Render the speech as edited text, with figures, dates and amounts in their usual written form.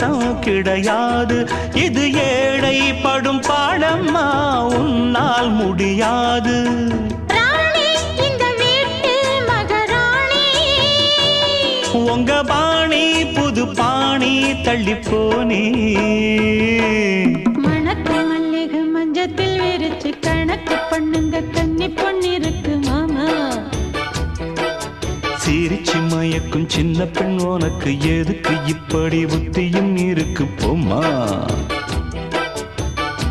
இலவசம் கிடையாது. இது ஏழை படும் பாடம்மா, உன்னால் முடியாது. உங்க பாணி புது பாணி தள்ளி போனே. மணக்கு மல்லிகை மஞ்சத்தில் விரிச்சு கணக்கு பண்ணுங்க, கன்னி பொண்ணிருக்கு மாமா. சிரிச்சு மயக்கும் சின்ன பெண் உனக்கு எதுக்கு இப்படி புத்தியும் இருக்கு போமா.